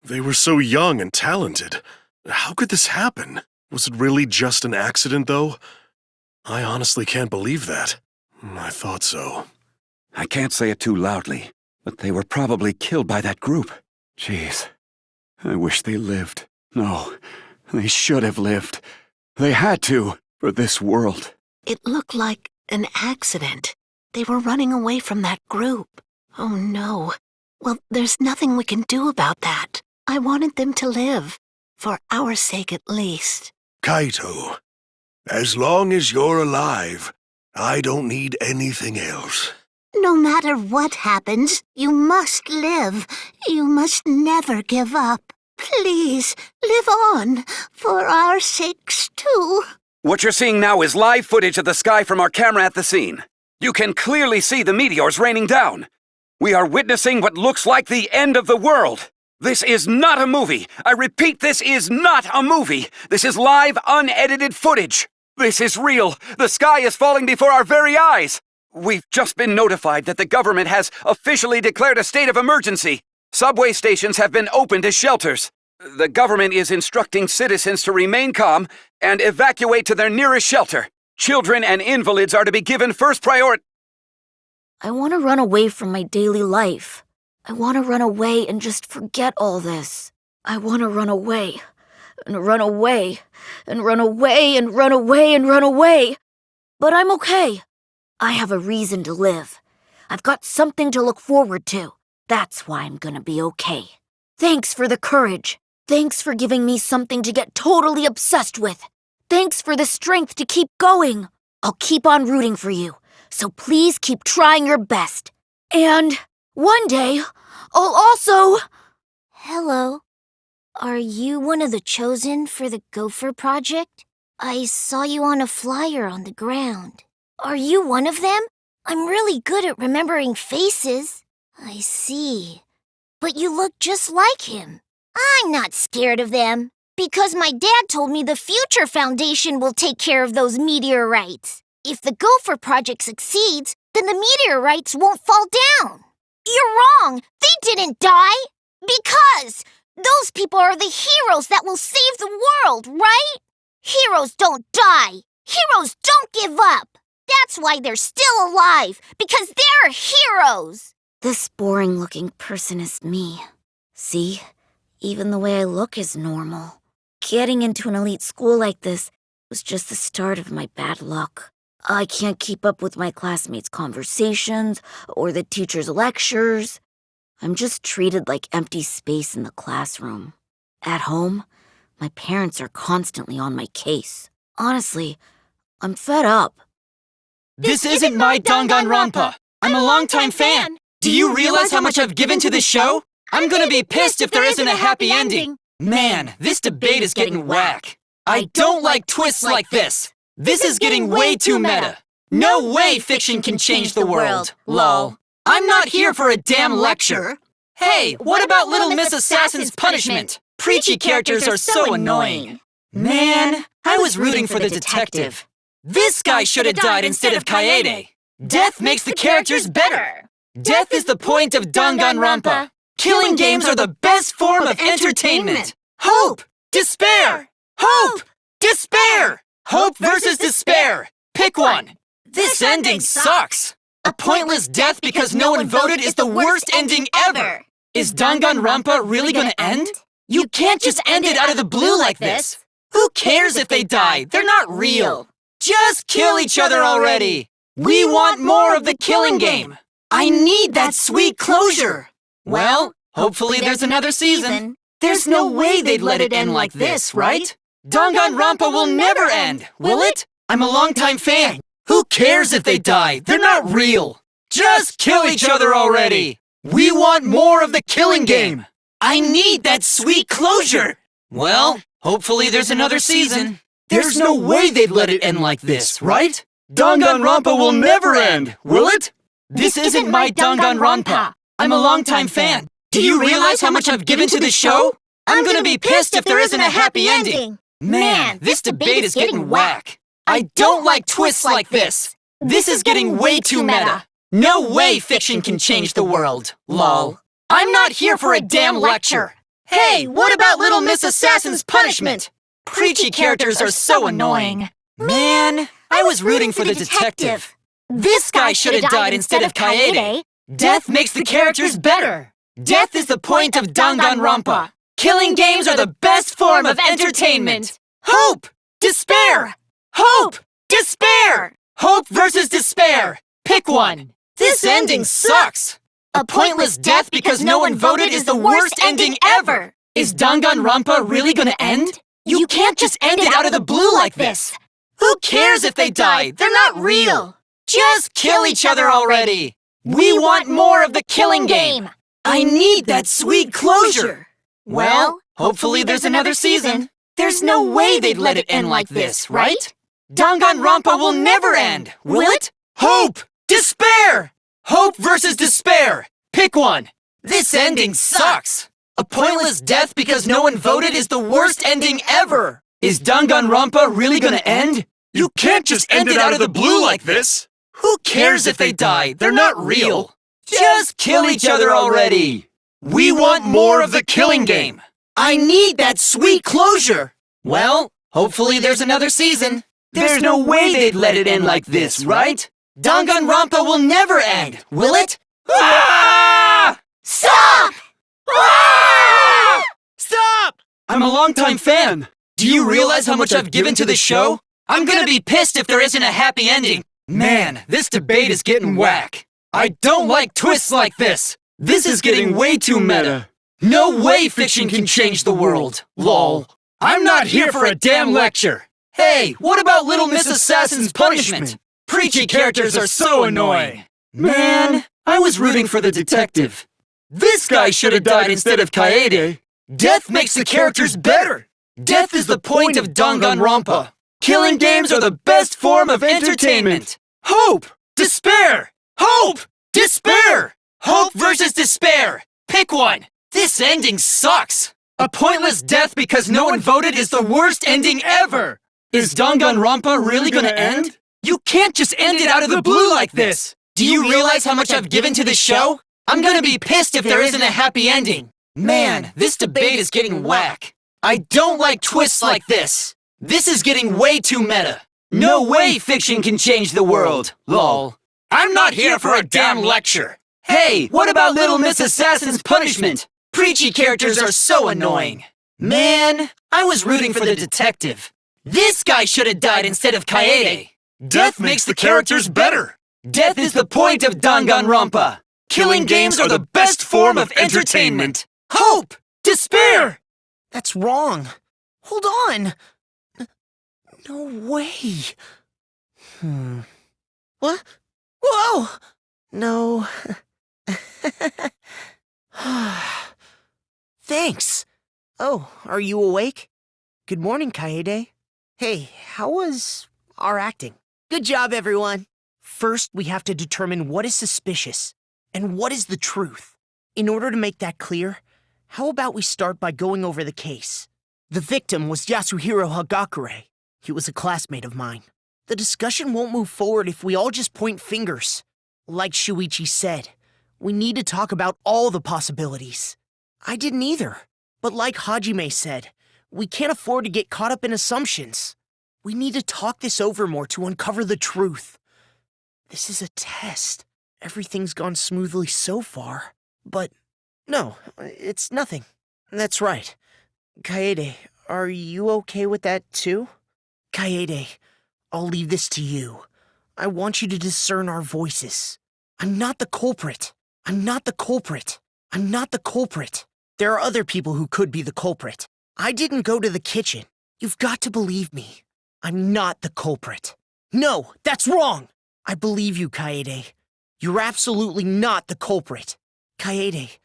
They were so young and talented. How could this happen? Was it really just an accident, though? I honestly can't believe that. I thought so. I can't say it too loudly, but they were probably killed by that group. Jeez. I wish they lived. No, they should have lived. They had to, for this world. It looked like an accident. They were running away from that group. Oh no. Well, there's nothing we can do about that. I wanted them to live. For our sake at least. Kaito, as long as you're alive, I don't need anything else. No matter what happens, you must live. You must never give up. Please, live on, for our sakes too. What you're seeing now is live footage of the sky from our camera at the scene. You can clearly see the meteors raining down. We are witnessing what looks like the end of the world. This is not a movie. I repeat, this is not a movie. This is live, unedited footage. This is real. The sky is falling before our very eyes. We've just been notified that the government has officially declared a state of emergency. Subway stations have been opened as shelters. The government is instructing citizens to remain calm and evacuate to their nearest shelter. Children and invalids are to be given first priority. I want to run away from my daily life. I want to run away and just forget all this. I want to run away, and run away, and run away, and run away, and run away. But I'm okay. I have a reason to live. I've got something to look forward to. That's why I'm gonna be okay. Thanks for the courage. Thanks for giving me something to get totally obsessed with. Thanks for the strength to keep going. I'll keep on rooting for you, so please keep trying your best. And one day, I'll also... Hello. Are you one of the chosen for the Gopher Project? I saw you on a flyer on the ground. Are you one of them? I'm really good at remembering faces. I see. But you look just like him. I'm not scared of them, because my dad told me the Future Foundation will take care of those meteorites. If the Gopher Project succeeds, then the meteorites won't fall down. You're wrong! They didn't die! Because those people are the heroes that will save the world, right? Heroes don't die! Heroes don't give up! That's why they're still alive, because they're heroes! This boring-looking person is me. See? Even the way I look is normal. Getting into an elite school like this was just the start of my bad luck. I can't keep up with my classmates' conversations or the teacher's lectures. I'm just treated like empty space in the classroom. At home, my parents are constantly on my case. Honestly, I'm fed up. This isn't my Danganronpa. I'm a longtime fan. Do you realize how much I've given to this show? I'm gonna be pissed if there isn't a happy ending. Man, this debate is getting whack. I don't like twists like this. This is getting way too meta. No way fiction can change the world, lol. I'm not here for a damn lecture. Hey, what about Little Miss Assassin's punishment? Preachy characters are so annoying. Man, I was rooting for the detective. This guy should have died instead of Kaede. Death makes the characters better. Death is the point of Danganronpa. Killing games are the best form of entertainment. Hope! Despair! Hope! Despair! Hope versus despair! Pick one! This ending sucks! A pointless death because no one voted is the worst ending ever! Is Danganronpa really gonna end? You can't just end it out of the blue like this! Who cares if they die? They're not real! Just kill each other already! We want more of the killing game! I need that sweet closure! Well, hopefully there's another season. There's no way they'd let it end like this, right? Danganronpa will never end, will it? I'm a longtime fan. Who cares if they die? They're not real. Just kill each other already. We want more of the killing game. I need that sweet closure. Well, hopefully there's another season. There's no way they'd let it end like this, right? Danganronpa will never end, will it? This isn't my Danganronpa. I'm a longtime fan. Do you realize how much I've given to this show? I'm gonna be pissed if there isn't a happy ending. Man, this debate is getting whack. I don't like twists like this. This is getting way too meta. No way fiction can change the world, lol. I'm not here for a damn lecture. Hey, what about Little Miss Assassin's punishment? Preachy characters are so annoying. Man, I was rooting for the detective. This guy should have died instead of Kaede. Death makes the characters better. Death is the point of Danganronpa. Killing games are the best form of entertainment. Hope! Despair! Hope! Despair! Hope versus despair. Pick one. This ending sucks. A pointless death because no one voted is the worst ending ever. Is Danganronpa really gonna end? You can't just end it out of the blue like this. Who cares if they die? They're not real. Just kill each other already. We want more of the killing game. I need that sweet closure. Well, hopefully there's another season. There's no way they'd let it end like this, right? Danganronpa will never end, will it? Hope! Despair! Hope versus despair. Pick one. This ending sucks. A pointless death because no one voted is the worst ending ever. Is Danganronpa really gonna end? You can't just end it out of the blue like this. Who cares if they die? They're not real. Just kill each other already. We want more of the killing game. I need that sweet closure. Well, hopefully there's another season. There's no way they'd let it end like this, right? Danganronpa will never end, will it? Ah! Stop! Ah! Stop! I'm a longtime fan. Do you realize how much I've given to this show? I'm gonna be pissed if there isn't a happy ending. Man, this debate is getting whack. I don't like twists like this. This is getting way too meta. No way fiction can change the world. Lol. I'm not here for a damn lecture. Hey, what about Little Miss Assassin's punishment? Preachy characters are so annoying. Man, I was rooting for the detective. This guy should have died instead of Kaede. Death makes the characters better. Death is the point of Danganronpa. Killing games are the best form of entertainment. Hope! Despair! Hope! Despair! Hope versus despair. Pick one. This ending sucks. A pointless death because no one voted is the worst ending ever. Is Danganronpa really gonna end? You can't just end it out of the blue like this. Do you realize how much I've given to this show? I'm gonna be pissed if there isn't a happy ending. Man, this debate is getting whack. I don't like twists like this. This is getting way too meta. No way fiction can change the world. Lol. I'm not here for a damn lecture. Hey, what about Little Miss Assassin's punishment? Preachy characters are so annoying. Man, I was rooting for the detective. This guy should have died instead of Kaede. Death makes the characters better. Death is the point of Danganronpa. Killing games are the best form of entertainment. Hope! Despair! That's wrong. Hold on. No way. What? Whoa! No. Thanks. Oh, are you awake? Good morning, Kaede. Hey, how was our acting? Good job, everyone. First, we have to determine what is suspicious and what is the truth. In order to make that clear, how about we start by going over the case? The victim was Yasuhiro Hagakure. He was a classmate of mine. The discussion won't move forward if we all just point fingers. Like Shuichi said, we need to talk about all the possibilities. I didn't either. But like Hajime said, we can't afford to get caught up in assumptions. We need to talk this over more to uncover the truth. This is a test. Everything's gone smoothly so far. But no, it's nothing. That's right. Kaede, are you okay with that too? Kaede, I'll leave this to you. I want you to discern our voices. I'm not the culprit. I'm not the culprit. I'm not the culprit. There are other people who could be the culprit. I didn't go to the kitchen. You've got to believe me. I'm not the culprit. No, that's wrong. I believe you, Kaede. You're absolutely not the culprit. Kaede,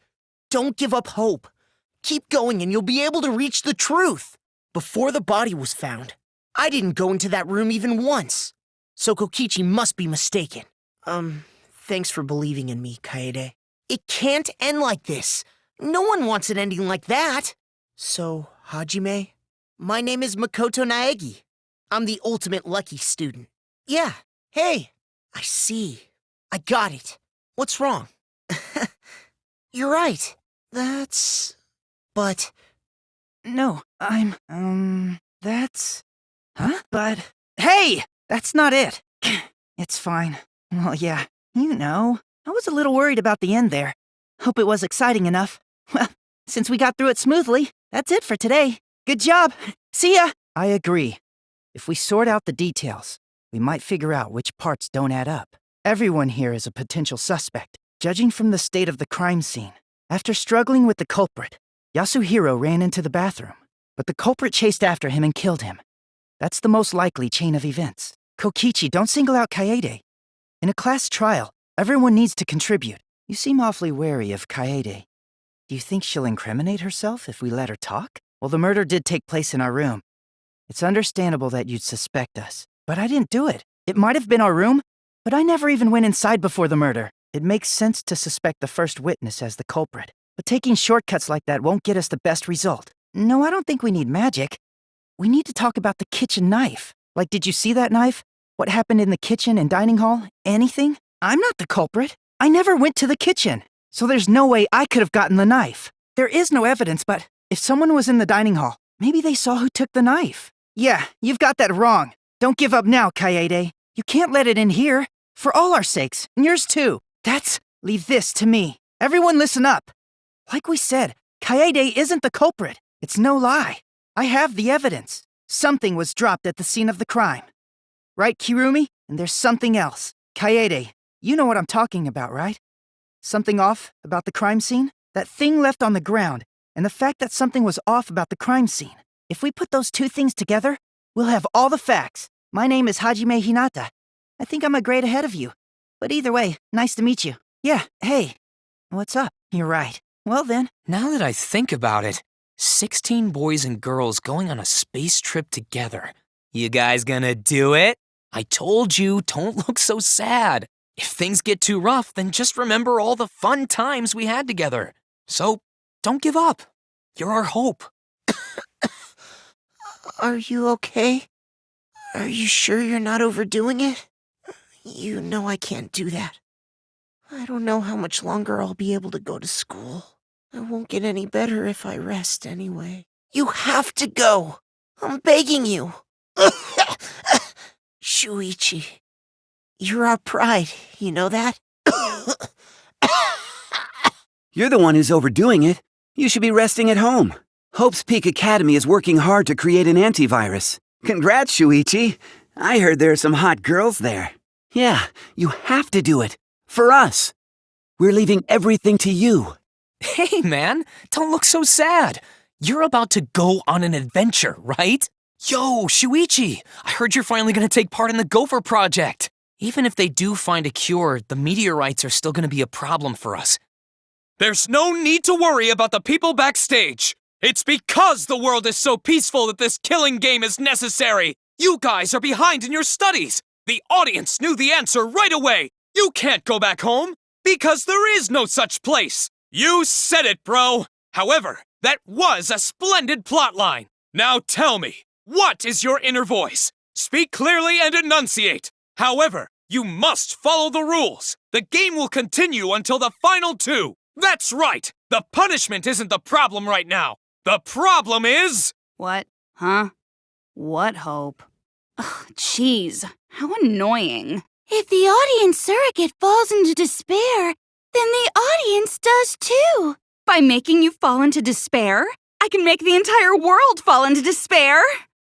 don't give up hope. Keep going and you'll be able to reach the truth. Before the body was found, I didn't go into that room even once. So Kokichi must be mistaken. Thanks for believing in me, Kaede. It can't end like this. No one wants an ending like that. So, Hajime, my name is Makoto Naegi. I'm the ultimate lucky student. Yeah, hey, I see. I got it. What's wrong? You're right. That's But... No, that's... Huh? But... Hey! That's not it. It's fine. Well, yeah, you know. I was a little worried about the end there. Hope it was exciting enough. Well, since we got through it smoothly, that's it for today. Good job. See ya! I agree. If we sort out the details, we might figure out which parts don't add up. Everyone here is a potential suspect, judging from the state of the crime scene. After struggling with the culprit, Yasuhiro ran into the bathroom, but the culprit chased after him and killed him. That's the most likely chain of events. Kokichi, don't single out Kaede. In a class trial, everyone needs to contribute. You seem awfully wary of Kaede. Do you think she'll incriminate herself if we let her talk? Well, the murder did take place in our room. It's understandable that you'd suspect us, but I didn't do it. It might have been our room, but I never even went inside before the murder. It makes sense to suspect the first witness as the culprit, but taking shortcuts like that won't get us the best result. No, I don't think we need magic. We need to talk about the kitchen knife. Like, did you see that knife? What happened in the kitchen and dining hall? Anything? I'm not the culprit. I never went to the kitchen, so there's no way I could have gotten the knife. There is no evidence, but if someone was in the dining hall, maybe they saw who took the knife. Yeah, you've got that wrong. Don't give up now, Kaede. You can't let it in here. For all our sakes, and yours too. Leave this to me. Everyone listen up. Like we said, Kaede isn't the culprit. It's no lie. I have the evidence. Something was dropped at the scene of the crime. Right, Kirumi? And there's something else. Kaede, you know what I'm talking about, right? Something off about the crime scene? That thing left on the ground, and the fact that something was off about the crime scene. If we put those two things together, we'll have all the facts. My name is Hajime Hinata. I think I'm a grade ahead of you. But either way, nice to meet you. Yeah, hey. What's up? You're right. Well then. Now that I think about it, 16 boys and girls going on a space trip together. You guys gonna do it? I told you, don't look so sad. If things get too rough, then just remember all the fun times we had together. So, don't give up. You're our hope. Are you okay? Are you sure you're not overdoing it? You know I can't do that. I don't know how much longer I'll be able to go to school. I won't get any better if I rest anyway. You have to go! I'm begging you! Shuichi, you're our pride, you know that? You're the one who's overdoing it. You should be resting at home. Hope's Peak Academy is working hard to create an antivirus. Congrats, Shuichi. I heard there are some hot girls there. Yeah, you have to do it. For us. We're leaving everything to you. Hey, man, don't look so sad. You're about to go on an adventure, right? Yo, Shuichi, I heard you're finally gonna take part in the Gopher Project. Even if they do find a cure, the meteorites are still gonna be a problem for us. There's no need to worry about the people backstage. It's because the world is so peaceful that this killing game is necessary. You guys are behind in your studies. The audience knew the answer right away. You can't go back home, because there is no such place. You said it, bro. However, that was a splendid plotline. Now tell me, what is your inner voice? Speak clearly and enunciate. However, you must follow the rules. The game will continue until the final two. That's right. The punishment isn't the problem right now. The problem is... What? Huh? What, Hope? Ugh, jeez, how annoying. If the audience surrogate falls into despair, then the audience does too. By making you fall into despair, I can make the entire world fall into despair.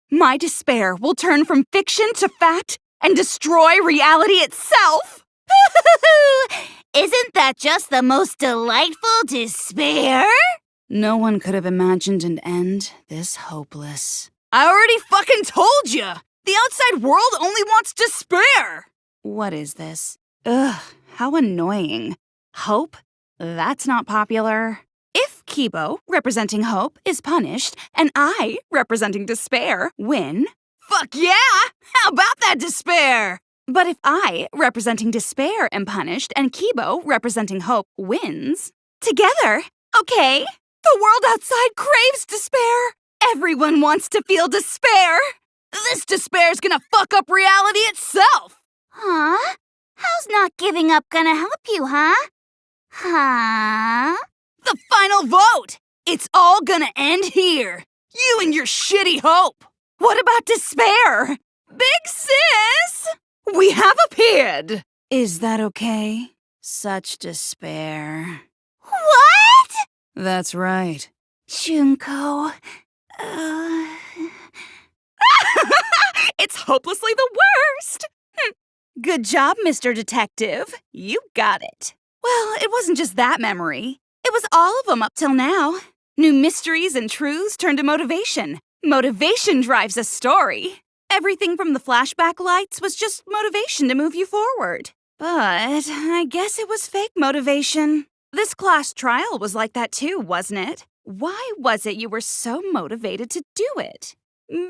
My despair will turn from fiction to fact and destroy reality itself. Isn't that just the most delightful despair? No one could have imagined an end this hopeless. I already fucking told you! The outside world only wants despair! What is this? Ugh, how annoying. Hope? That's not popular. If Kibo, representing hope, is punished, and I, representing despair, win, fuck yeah! How about that despair? But if I, representing despair, am punished, and Kibo, representing hope, wins, together, okay? The world outside craves despair. Everyone wants to feel despair. This despair's gonna fuck up reality itself. Huh? How's not giving up gonna help you, huh? Huh? The final vote! It's all gonna end here. You and your shitty hope. What about despair? Big sis! We have appeared. Is that okay? Such despair. What? That's right. Junko. It's hopelessly the worst. Good job, Mr. Detective. You got it. Well, it wasn't just that memory. It was all of them up till now. New mysteries and truths turn to motivation. Motivation drives a story. Everything from the flashback lights was just motivation to move you forward. But I guess it was fake motivation. This class trial was like that too, wasn't it? Why was it you were so motivated to do it?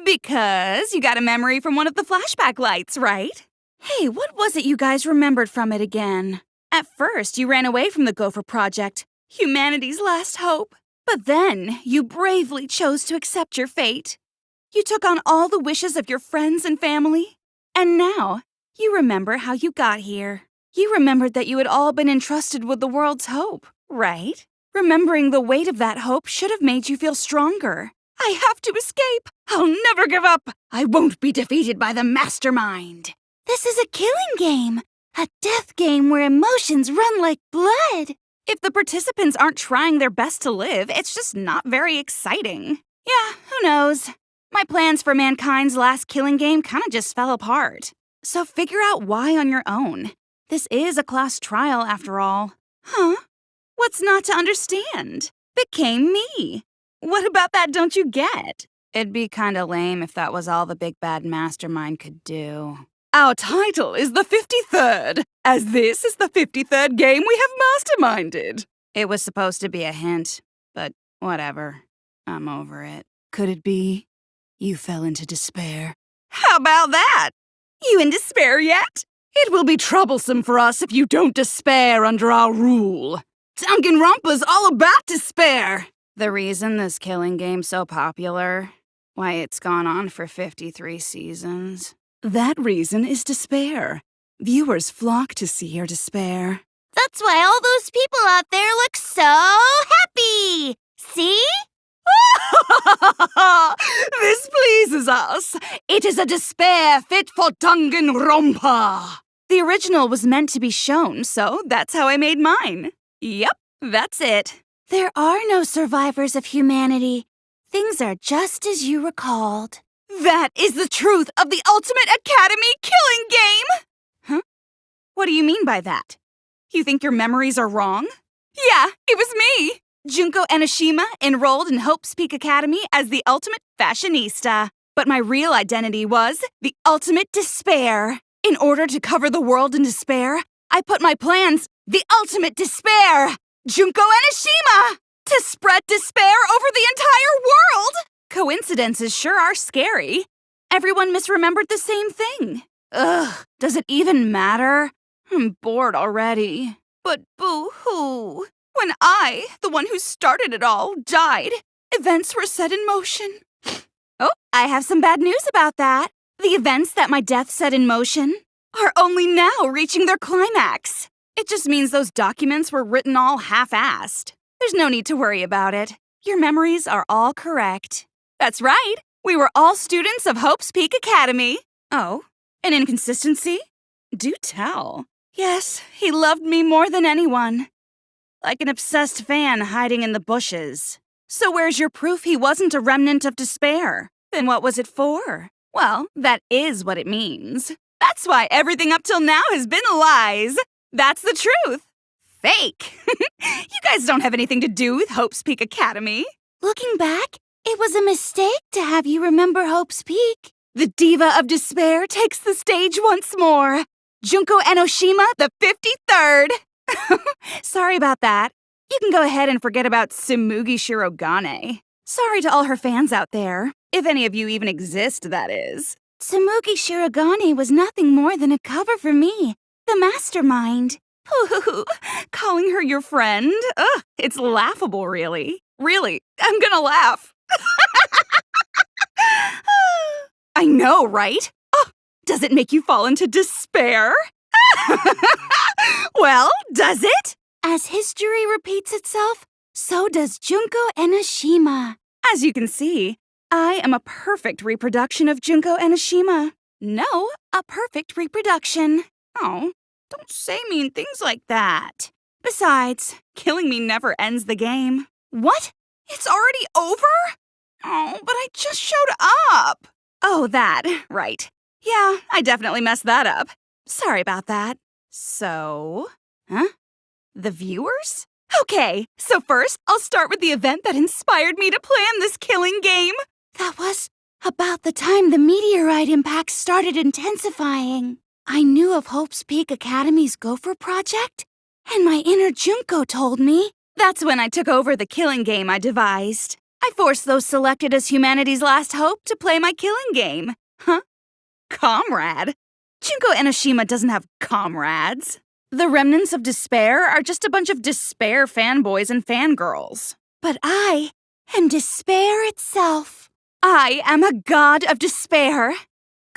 Because you got a memory from one of the flashback lights, right? Hey, what was it you guys remembered from it again? At first, you ran away from the Gopher Project, humanity's last hope. But then, you bravely chose to accept your fate. You took on all the wishes of your friends and family. And now, you remember how you got here. You remembered that you had all been entrusted with the world's hope, right? Remembering the weight of that hope should have made you feel stronger. I have to escape. I'll never give up. I won't be defeated by the mastermind. This is a killing game. A death game where emotions run like blood. If the participants aren't trying their best to live, it's just not very exciting. Yeah, who knows? My plans for mankind's last killing game kinda just fell apart. So figure out why on your own. This is a class trial after all. Huh? What's not to understand? Became me. What about that don't you get? It'd be kinda lame if that was all the big bad mastermind could do. Our title is the 53rd, as this is the 53rd game we have masterminded. It was supposed to be a hint, but whatever. I'm over it. Could it be you fell into despair? How about that? You in despair yet? It will be troublesome for us if you don't despair under our rule. Danganronpa's all about despair. The reason this killing game's so popular, why it's gone on for 53 seasons. That reason is despair. Viewers flock to see your despair. That's why all those people out there look so happy. See? This pleases us. It is a despair fit for Danganronpa. The original was meant to be shown, so that's how I made mine. Yep, that's it. There are no survivors of humanity. Things are just as you recalled. That is the truth of the Ultimate Academy killing game! Huh? What do you mean by that? You think your memories are wrong? Yeah, it was me! Junko Enoshima enrolled in Hope's Peak Academy as the Ultimate Fashionista. But my real identity was the Ultimate Despair. In order to cover the world in despair, I put my plans, the Ultimate Despair! Junko Enoshima! To spread despair over the entire world! Coincidences sure are scary. Everyone misremembered the same thing. Ugh, does it even matter? I'm bored already. But boo-hoo. When I, the one who started it all, died, events were set in motion. Oh, I have some bad news about that. The events that my death set in motion are only now reaching their climax. It just means those documents were written all half-assed. There's no need to worry about it. Your memories are all correct. That's right. We were all students of Hope's Peak Academy. Oh, an inconsistency? Do tell. Yes, he loved me more than anyone. Like an obsessed fan hiding in the bushes. So where's your proof he wasn't a remnant of despair? Then what was it for? Well, that is what it means. That's why everything up till now has been lies. That's the truth. Fake. You guys don't have anything to do with Hope's Peak Academy. Looking back, it was a mistake to have you remember Hope's Peak. The diva of despair takes the stage once more. Junko Enoshima, the 53rd. Sorry about that. You can go ahead and forget about Tsumugi Shirogane. Sorry to all her fans out there. If any of you even exist, that is. Tsumugi Shirogane was nothing more than a cover for me, the mastermind. Ooh, calling her your friend? Ugh, it's laughable, really. Really, I'm gonna laugh. I know, right? Oh, does it make you fall into despair? Well, does it? As history repeats itself, So does Junko Enoshima. As you can see, I am a perfect reproduction of Junko Enoshima. No, a perfect reproduction. Oh, don't say mean things like that. Besides, killing me never ends the game. What? It's already over? Oh, but I just showed up. Oh, that. Right. Yeah, I definitely messed that up. Sorry about that. So, huh? The viewers? Okay, so first I'll start with the event that inspired me to plan this killing game. That was about the time the meteorite impact started intensifying. I knew of Hope's Peak Academy's Gopher project, and my inner Junko told me. That's when I took over the killing game I devised. I forced those selected as humanity's last hope to play my killing game. Huh? Comrade? Junko Enoshima doesn't have comrades. The remnants of despair are just a bunch of despair fanboys and fangirls. But I am despair itself. I am a god of despair.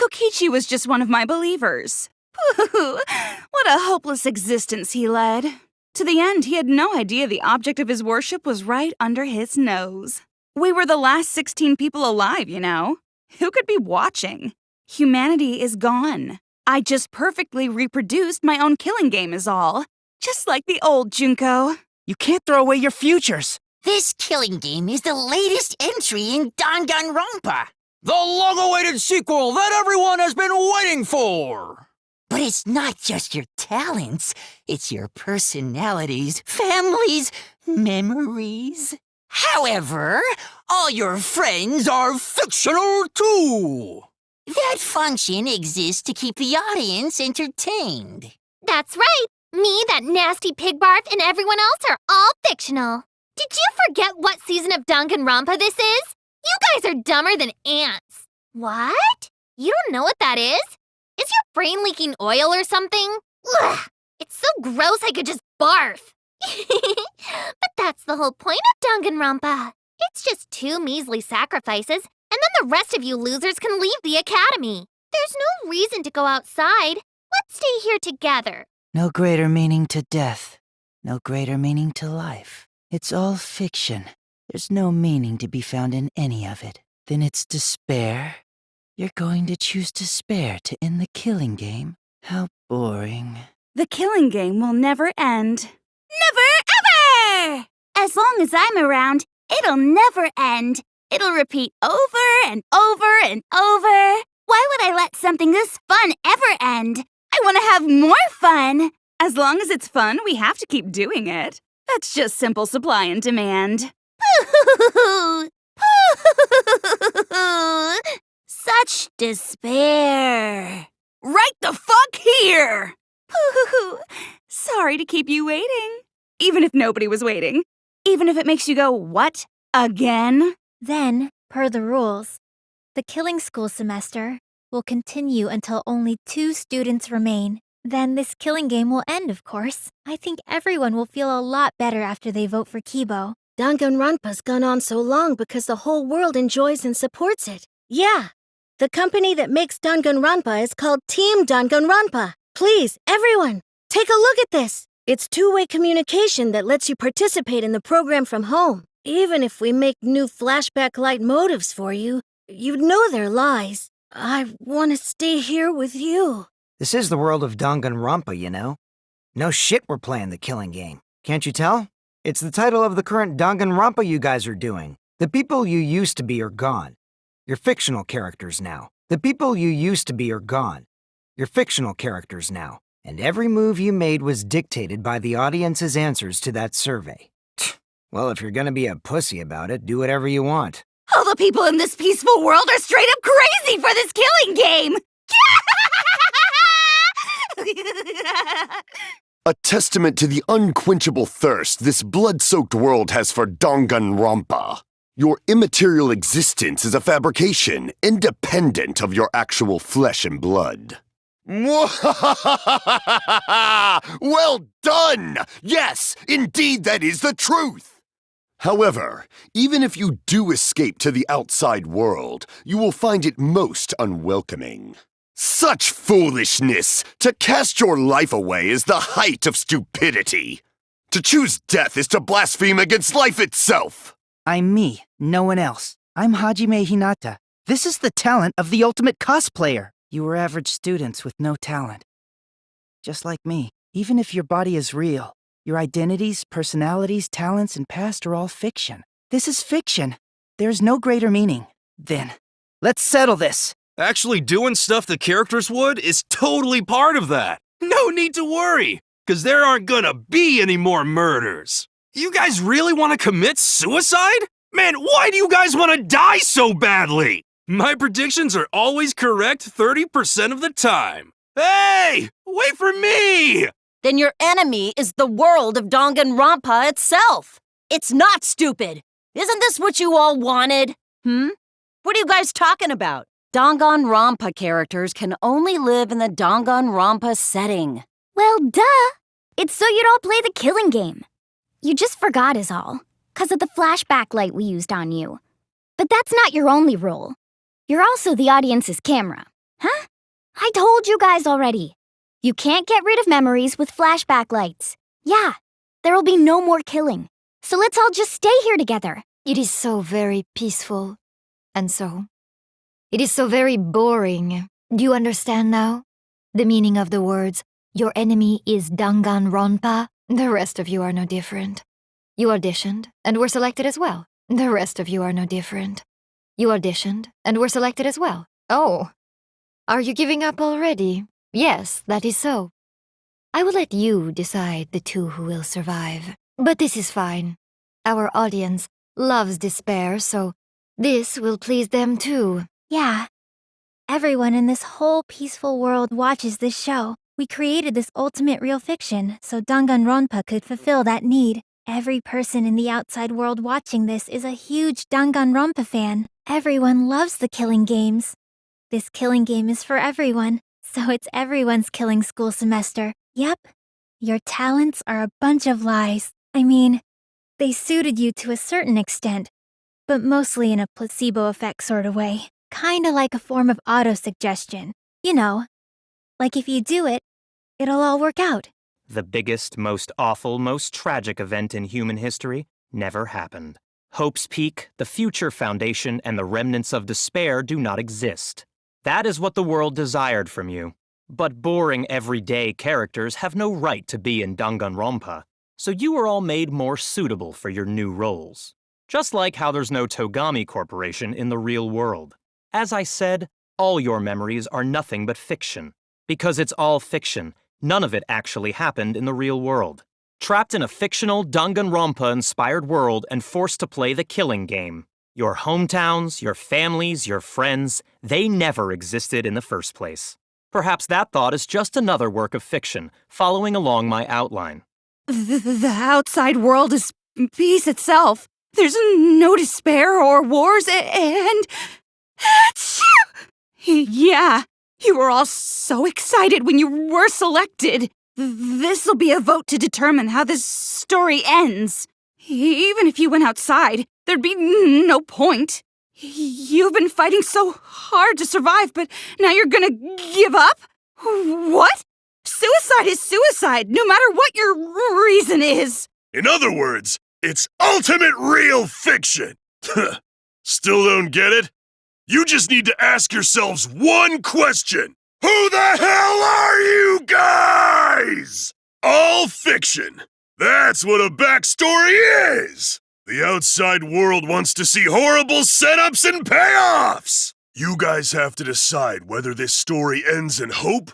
Kokichi was just one of my believers. What a hopeless existence he led. To the end, he had no idea the object of his worship was right under his nose. We were the last 16 people alive, you know. Who could be watching? Humanity is gone. I just perfectly reproduced my own killing game is all. Just like the old Junko. You can't throw away your futures. This killing game is the latest entry in Danganronpa. The long-awaited sequel that everyone has been waiting for! But it's not just your talents, it's your personalities, families, memories. However, All your friends are fictional too! that function exists to keep the audience entertained. That's right. Me, that nasty pig barf, and everyone else are all fictional. Did you forget what season of Danganronpa this is? You guys are dumber than ants. What? You don't know what that is? Is your brain leaking oil or something? Ugh! It's so gross I could just barf. But that's the whole point of Danganronpa. It's just 2 measly sacrifices, and then the rest of you losers can leave the academy. There's no reason to go outside. Let's stay here together. No greater meaning to death. No greater meaning to life. It's all fiction. There's no meaning to be found in any of it. Then it's despair. You're going to choose despair to end the killing game? How boring. The killing game will never end. Never ever! As long as I'm around, it'll never end. It'll repeat over and over and over. Why would I let something this fun ever end? I want to have more fun. As long as it's fun, we have to keep doing it. That's just simple supply and demand. Such despair. Right the fuck here! Sorry to keep you waiting. Even if nobody was waiting. Even if it makes you go, what? Again? Then, per the rules, the killing school semester will continue until only 2 students remain. Then this killing game will end, of course. I think everyone will feel a lot better after they vote for Kibo. Danganronpa's gone on so long because the whole world enjoys and supports it. Yeah, the company that makes Danganronpa is called Team Danganronpa. Please, everyone, take a look at this. It's 2-way communication that lets you participate in the program from home. Even if we make new flashback light motives for you, you'd know they're lies. I want to stay here with you. This is the world of Danganronpa, you know. No shit we're playing the killing game. Can't you tell? It's the title of the current Danganronpa you guys are doing. The people you used to be are gone. You're fictional characters now. The people you used to be are gone. You're fictional characters now. And every move you made was dictated by the audience's answers to that survey. Well, if you're gonna be a pussy about it, do whatever you want. All the people in this peaceful world are straight up crazy for this killing game! A testament to the unquenchable thirst this blood-soaked world has for Danganronpa. Your immaterial existence is a fabrication, independent of your actual flesh and blood. Well done! Yes, indeed that is the truth! However, even if you do escape to the outside world, you will find it most unwelcoming. Such foolishness! To cast your life away is the height of stupidity. To choose death is to blaspheme against life itself! I'm me, no one else. I'm Hajime Hinata. This is the talent of the ultimate cosplayer. You were average students with no talent. Just like me. Even if your body is real, your identities, personalities, talents, and past are all fiction. This is fiction. There's no greater meaning. Then, let's settle this. Actually doing stuff the characters would is totally part of that. No need to worry, because there aren't gonna be any more murders. You guys really want to commit suicide? Man, why do you guys want to die so badly? My predictions are always correct 30% of the time. Hey, wait for me! Then your enemy is the world of Danganronpa itself. It's not stupid. Isn't this what you all wanted? What are you guys talking about? Danganronpa characters can only live in the Danganronpa setting. Well, duh. It's so you'd all play the killing game. You just forgot is all, 'cause of the flashback light we used on you. But that's not your only role. You're also the audience's camera. Huh? I told you guys already. You can't get rid of memories with flashback lights. Yeah, there'll be no more killing. So let's all just stay here together. It is so very peaceful. And so? It is so very boring. Do you understand now? The meaning of the words, your enemy is Danganronpa. The rest of you are no different. You auditioned and were selected as well. The rest of you are no different. You auditioned and were selected as well. Oh, are you giving up already? Yes, that is so. I will let you decide the two who will survive. But this is fine. Our audience loves despair, so this will please them too. Yeah. Everyone in this whole peaceful world watches this show. We created this ultimate real fiction so Danganronpa could fulfill that need. Every person in the outside world watching this is a huge Danganronpa fan. Everyone loves the killing games. This killing game is for everyone, so it's everyone's killing school semester. Yep. Your talents are a bunch of lies. I mean, they suited you to a certain extent, but mostly in a placebo effect sort of way. Kinda like a form of auto-suggestion. You know, like if you do it, it'll all work out. The biggest, most awful, most tragic event in human history never happened. Hope's Peak, the Future Foundation, and the remnants of despair do not exist. That is what the world desired from you. But boring, everyday characters have no right to be in Danganronpa, so you are all made more suitable for your new roles. Just like how there's no Togami Corporation in the real world. As I said, all your memories are nothing but fiction. Because it's all fiction, none of it actually happened in the real world. Trapped in a fictional Danganronpa-inspired world and forced to play the killing game. Your hometowns, your families, your friends, they never existed in the first place. Perhaps that thought is just another work of fiction, following along my outline. The outside world is peace itself. There's no despair or wars and... Yeah, you were all so excited when you were selected. This'll be a vote to determine how this story ends. Even if you went outside, there'd be no point. You've been fighting so hard to survive, but now you're gonna give up? What? Suicide is suicide, no matter what your reason is. In other words, it's ultimate real fiction. Still don't get it? You just need to ask yourselves one question. Who the hell are you guys? All fiction. That's what a backstory is. The outside world wants to see horrible setups and payoffs. You guys have to decide whether this story ends in hope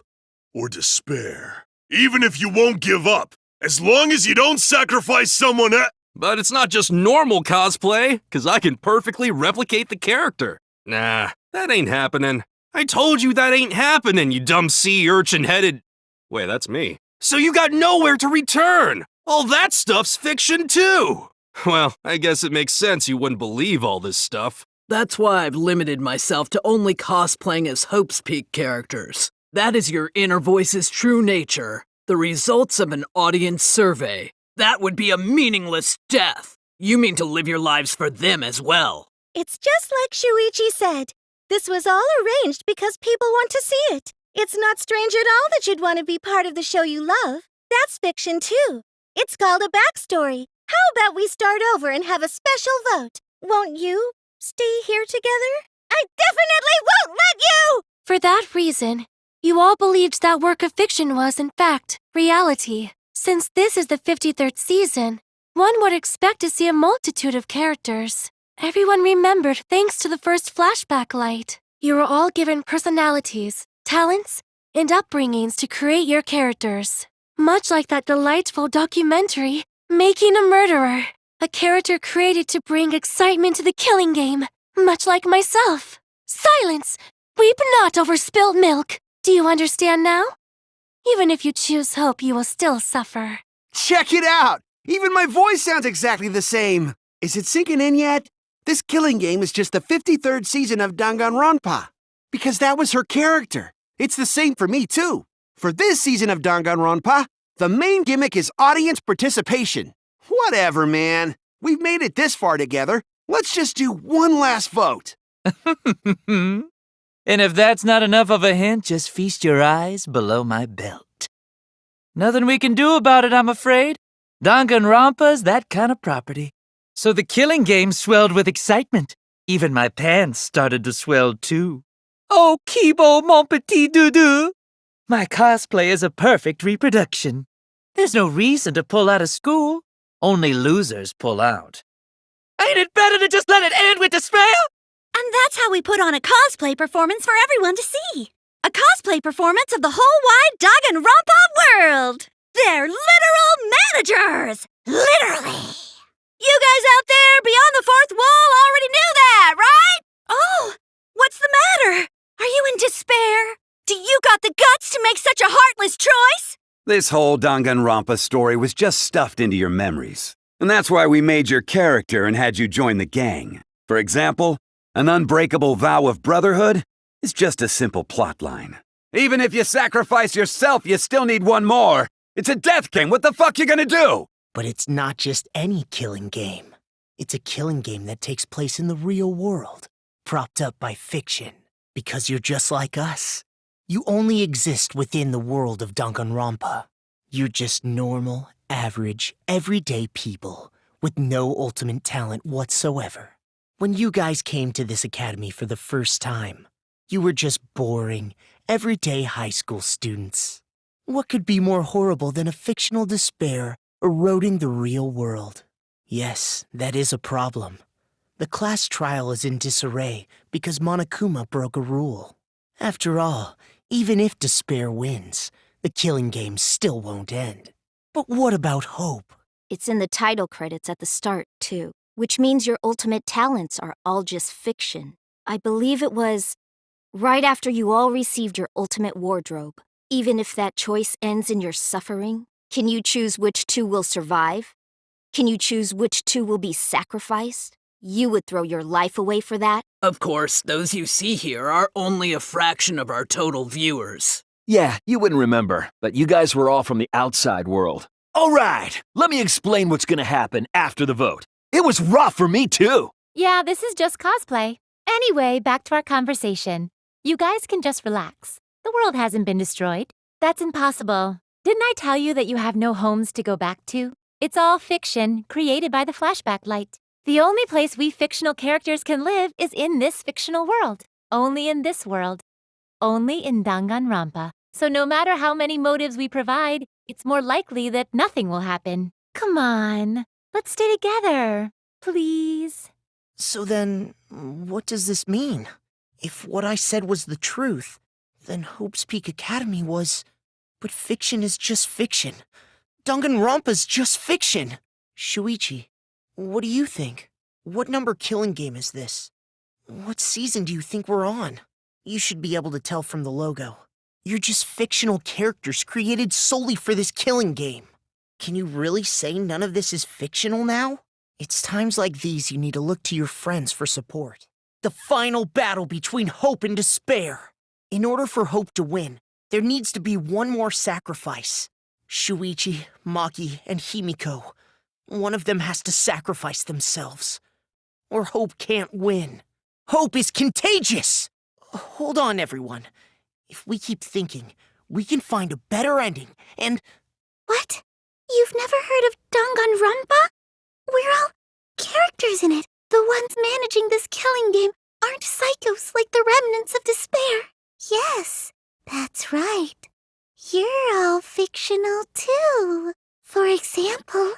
or despair. Even if you won't give up, as long as you don't sacrifice someone else. But it's not just normal cosplay, because I can perfectly replicate the character. Nah, that ain't happening. I told you that ain't happening, you dumb sea urchin-headed... Wait, that's me. So you got nowhere to return! All that stuff's fiction, too! Well, I guess it makes sense you wouldn't believe all this stuff. That's why I've limited myself to only cosplaying as Hope's Peak characters. That is your inner voice's true nature. The results of an audience survey. That would be a meaningless death. You mean to live your lives for them as well. It's just like Shuichi said. This was all arranged because people want to see it. It's not strange at all that you'd want to be part of the show you love. That's fiction too. It's called a backstory. How about we start over and have a special vote? Won't you stay here together? I definitely won't let you! For that reason, you all believed that work of fiction was, in fact, reality. Since this is the 53rd season, one would expect to see a multitude of characters. Everyone remembered thanks to the first flashback light. You were all given personalities, talents, and upbringings to create your characters. Much like that delightful documentary, Making a Murderer, a character created to bring excitement to the killing game, much like myself. Silence! Weep not over spilt milk. Do you understand now? Even if you choose hope, you will still suffer. Check it out! Even my voice sounds exactly the same. Is it sinking in yet? This killing game is just the 53rd season of Danganronpa. Because that was her character. It's the same for me, too. For this season of Danganronpa, the main gimmick is audience participation. Whatever, man. We've made it this far together. Let's just do one last vote. And if that's not enough of a hint, just feast your eyes below my belt. Nothing we can do about it, I'm afraid. Danganronpa's that kind of property. So the killing game swelled with excitement. Even my pants started to swell too. Oh, Kibo, mon petit doudou! My cosplay is a perfect reproduction. There's no reason to pull out of school. Only losers pull out. Ain't it better to just let it end with despair? And that's how we put on a cosplay performance for everyone to see. A cosplay performance of the whole wide Danganronpa world. They're literal managers. Literally. You guys out there beyond the fourth wall already knew that, right? Oh, what's the matter? Are you in despair? Do you got the guts to make such a heartless choice? This whole Danganronpa story was just stuffed into your memories. And that's why we made your character and had you join the gang. For example, an unbreakable vow of brotherhood is just a simple plotline. Even if you sacrifice yourself, you still need one more. It's a death game. What the fuck you gonna do? But it's not just any killing game. It's a killing game that takes place in the real world, propped up by fiction. Because you're just like us. You only exist within the world of Danganronpa. You're just normal, average, everyday people with no ultimate talent whatsoever. When you guys came to this academy for the first time, you were just boring, everyday high school students. What could be more horrible than a fictional despair eroding the real world? Yes, that is a problem. The class trial is in disarray because Monokuma broke a rule. After all, even if despair wins, the killing game still won't end. But what about hope? It's in the title credits at the start, too, which means your ultimate talents are all just fiction. I believe it was right after you all received your ultimate wardrobe. Even if that choice ends in your suffering, can you choose which two will survive? Can you choose which two will be sacrificed? You would throw your life away for that? Of course, those you see here are only a fraction of our total viewers. Yeah, you wouldn't remember, but you guys were all from the outside world. All right, let me explain what's gonna happen after the vote. It was rough for me, too. Yeah, this is just cosplay. Anyway, back to our conversation. You guys can just relax. The world hasn't been destroyed. That's impossible. Didn't I tell you that you have no homes to go back to? It's all fiction, created by the flashback light. The only place we fictional characters can live is in this fictional world. Only in this world. Only in Danganronpa. So no matter how many motives we provide, it's more likely that nothing will happen. Come on, let's stay together, please. So then, what does this mean? If what I said was the truth, then Hope's Peak Academy was... But fiction is just fiction. Danganronpa's just fiction. Shuichi, what do you think? What number killing game is this? What season do you think we're on? You should be able to tell from the logo. You're just fictional characters created solely for this killing game. Can you really say none of this is fictional now? It's times like these you need to look to your friends for support. The final battle between hope and despair. In order for hope to win, there needs to be one more sacrifice. Shuichi, Maki, and Himiko. One of them has to sacrifice themselves. Or hope can't win. Hope is contagious! Hold on, everyone. If we keep thinking, we can find a better ending, and... What? You've never heard of Danganronpa? We're all characters in it. The ones managing this killing game aren't psychos like the remnants of despair. Yes, that's right. You're all fictional too. For example,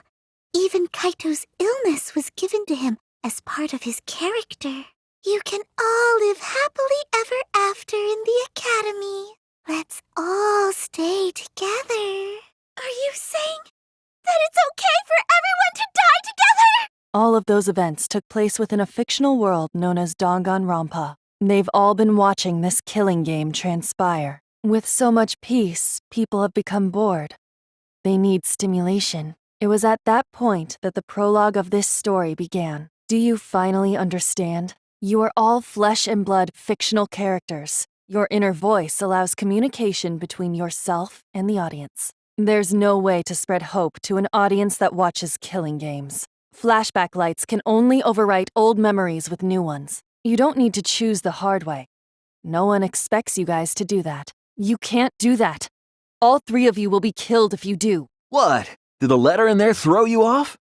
even Kaito's illness was given to him as part of his character. You can all live happily ever after in the academy. Let's all stay together. Are you saying that it's okay for everyone to die together? All of those events took place within a fictional world known as Danganronpa. They've all been watching this killing game transpire. With so much peace, people have become bored. They need stimulation. It was at that point that the prologue of this story began. Do you finally understand? You are all flesh and blood fictional characters. Your inner voice allows communication between yourself and the audience. There's no way to spread hope to an audience that watches killing games. Flashback lights can only overwrite old memories with new ones. You don't need to choose the hard way. No one expects you guys to do that. You can't do that. All three of you will be killed if you do. What? Did the letter in there throw you off?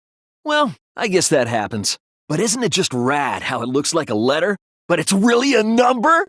Well, I guess that happens. But isn't it just rad how it looks like a letter, but it's really a number?